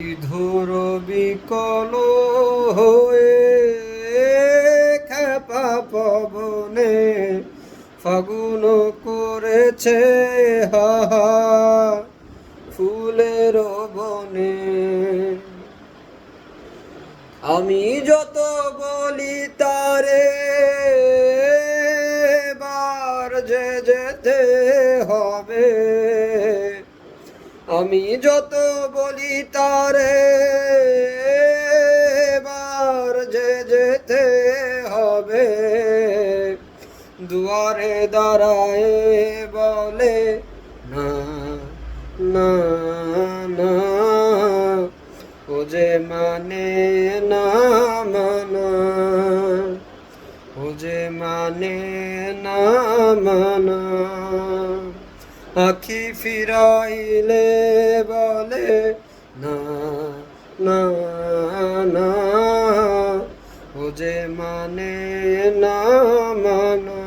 বিধুর বিকল হয়ে খেপা পবনে ফাগুন করেছে হাহা ফুলের বনে। আমি যত বলি তারে বার যে যেতে হবে, আমি যত বলি তারে বার যে যেতে হবে, দুয়ারে দাঁড়ায় বলে না না না, ও যে মানে না মানা, ও যে মানে না মানা। আখি ফিরাইলে বলে না না না, ও যে মানে না মানা।